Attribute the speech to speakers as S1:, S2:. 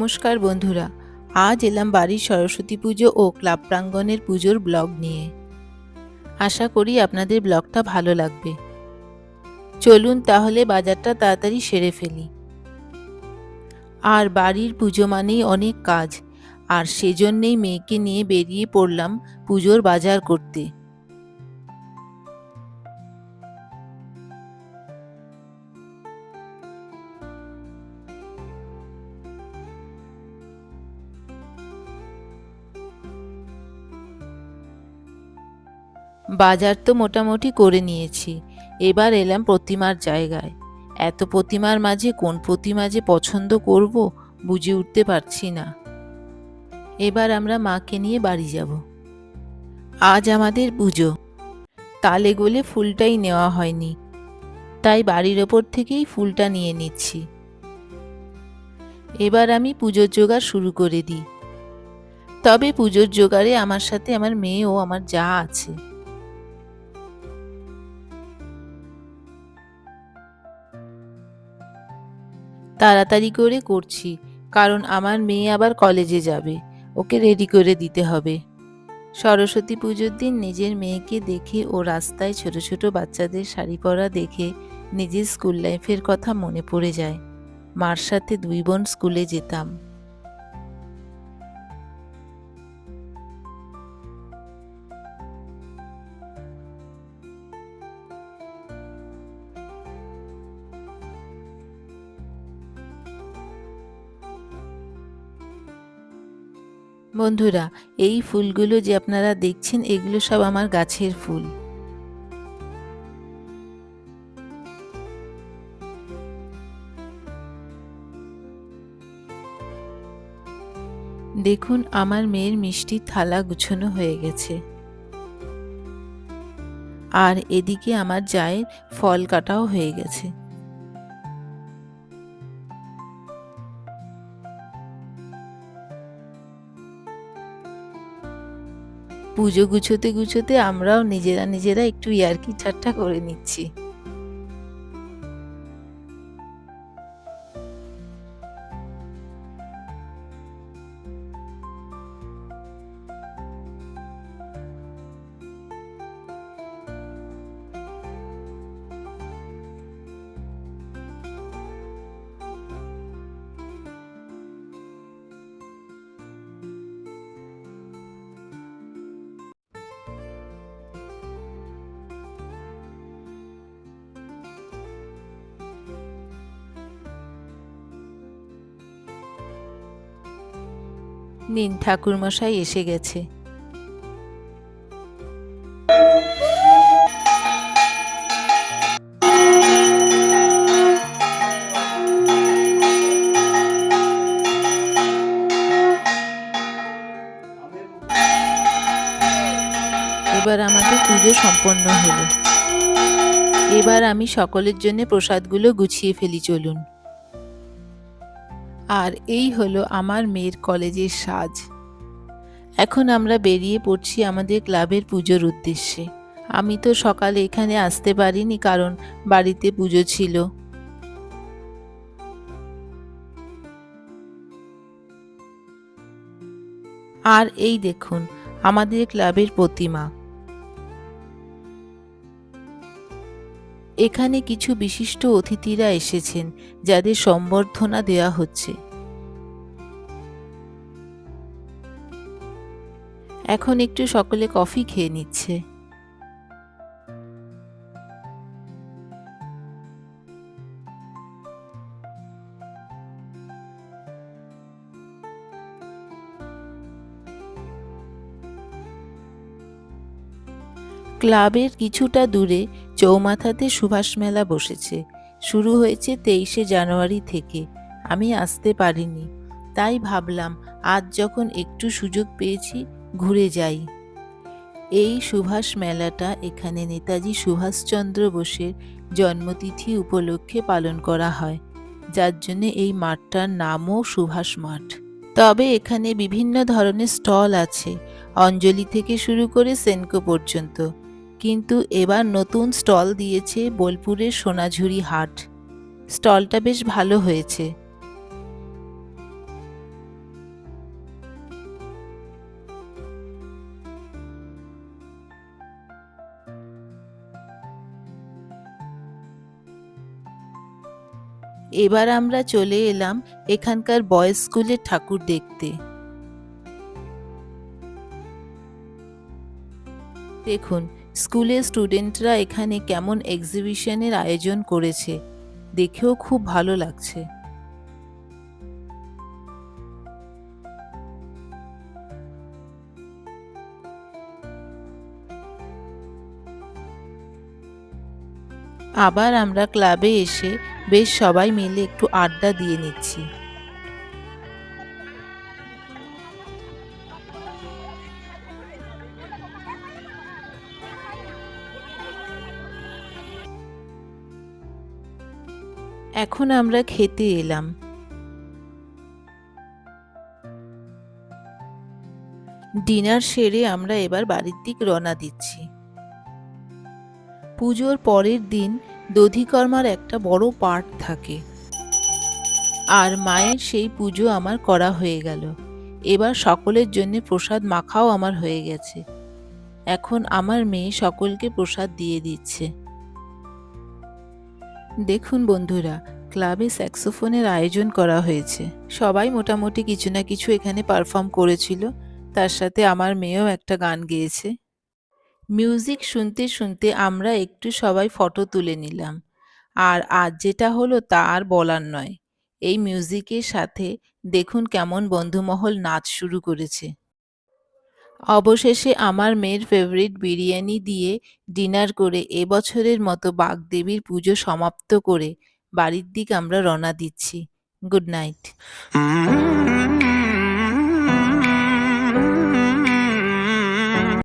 S1: নমস্কার বন্ধুরা, আজ এলাম বাড়ির সরস্বতী পুজো ও ক্লাব প্রাঙ্গণের পুজোর ব্লগ নিয়ে। আশা করি আপনাদের ব্লগটা ভালো লাগবে। চলুন তাহলে বাজারটা তাড়াতাড়ি সেরে ফেলি। আর বাড়ির পুজো মানেই অনেক কাজ, আর সেজন্যেই মেয়েকে নিয়ে বেরিয়ে পড়লাম পুজোর বাজার করতে। বাজার তো মোটামুটি করে নিয়েছি, এবার এলাম প্রতিমার জায়গায়। এত প্রতিমার মাঝে কোন প্রতিমা যে পছন্দ করব বুঝে উঠতে পারছি না। এবার আমরা মাকে নিয়ে বাড়ি যাব। আজ আমাদের পুজো, তালে গোলে ফুলটাই নেওয়া হয়নি, তাই বাড়ির ওপর থেকেই ফুলটা নিয়ে নিচ্ছি। এবার আমি পুজোর জোগাড় শুরু করে দিই। তবে পুজোর জোগাড়ে আমার সাথে আমার মেয়ে ও আমার যা আছে। তাড়াতাড়ি করে করছি, কারণ আমার মেয়ে আবার কলেজে যাবে, ওকে রেডি করে দিতে হবে। সরস্বতী পুজোর দিন নিজের মেয়েকে দেখে ও রাস্তায় ছোট ছোট বাচ্চাদের শাড়ি পরা দেখে নিজের স্কুল লাইফের কথা মনে পড়ে যায়। মার সাথে দুই বোন স্কুলে যেতাম। বন্ধুরা, এই ফুলগুলো যে আপনারা দেখছেন এগুলো সব আমার গাছের ফুল। দেখুন আমার মেয়ের মিষ্টি থালা গুছানো হয়ে গেছে, আর এদিকে আমার জায়ের ফল কাটাও হয়ে গেছে। পুজো গুছোতে গুছোতে আমরাও নিজেরা নিজেরা একটু ইয়ার্কি ঠাট্টা করে নিচ্ছি। নিন, ঠাকুরমশাই এসে গেছে। এবার আমাদের পুজো সম্পন্ন হলো। এবার আমি সকলের জন্য প্রসাদগুলো গুছিয়ে ফেলি, চলুন। আর এই হলো আমার মেয়ের কলেজের সাজ। এখন আমরা বেরিয়ে পড়ছি আমাদের ক্লাবের পুজোর উদ্দেশ্যে। আমি তো সকালে এখানে আসতে পারিনি, কারণ বাড়িতে পুজো ছিল। আর এই দেখুন আমাদের ক্লাবের প্রতিমা। এখানে কিছু বিশিষ্ট অতিথিরা এসেছেন, যাদের সম্বর্ধনা দেওয়া হচ্ছে। এখন একটু সকলে কফি খেয়ে নিচ্ছে। ক্লাবের কিছুটা দূরে চৌমাথাতে সুভাষ মেলা বসেছে। শুরু হয়েছে 23শে জানুয়ারি থেকে। আমি আসতে পারিনি, তাই ভাবলাম আজ যখন একটু সুযোগ পেয়েছি ঘুরে যাই। এই সুভাষ মেলাটা এখানে নেতাজি সুভাষচন্দ্র বোসের জন্মতিথি উপলক্ষে পালন করা হয়, যার জন্য এই মাঠটার নামও সুভাষ মাঠ। তবে এখানে বিভিন্ন ধরনের স্টল আছে, অঞ্জলি থেকে শুরু করে সেনকো পর্যন্ত। কিন্তু এবার নতুন স্টল দিয়েছে বোলপুরের সোনাঝুরি হাট। স্টলটা বেশ ভালো হয়েছে। এবার আমরা চলে এলাম এখানকার বয়েজ স্কুলের ঠাকুর দেখতে। দেখুন স্কুলের স্টুডেন্টরা এখানে কেমন এক্সিবিশনের আয়োজন করেছে, দেখেও খুব ভালো লাগছে। আবার আমরা ক্লাবে এসে বেশ সবাই মিলে একটু আড্ডা দিয়ে নিচ্ছি। এখন আমরা খেতে এলাম। ডিনার সেরে আমরা এবার বাড়ির দিক রওনা দিচ্ছি। পুজোর পরের দিন দধিকর্মার একটা বড় পাঠ থাকে, আর মায়ের সেই পুজো আমার করা হয়ে গেল। এবার সকলের জন্য প্রসাদ মাখাও আমার হয়ে গেছে। এখন আমার মেয়ে সকলকে প্রসাদ দিয়ে দিচ্ছে। দেখুন বন্ধুরা, ক্লাবে স্যাক্সোফোনের আয়োজন করা হয়েছে। সবাই মোটামুটি কিছু না কিছু এখানে পারফর্ম করেছিল, তার সাথে আমার মেয়েও একটা গান গেয়েছে। মিউজিক শুনতে শুনতে আমরা একটু সবাই ফটো তুলে নিলাম। আর আজ যেটা হলো তা আর বলার নয়। এই মিউজিকের সাথে দেখুন কেমন বন্ধুমহল নাচ শুরু করেছে। অবশেষে আমার মেয়ের ফেভারিট বিরিয়ানি দিয়ে ডিনার করে এবছরের মতো বাগদেবীর পুজো সমাপ্ত করে বাড়ির দিক আমরা রওনা দিচ্ছি। Good night.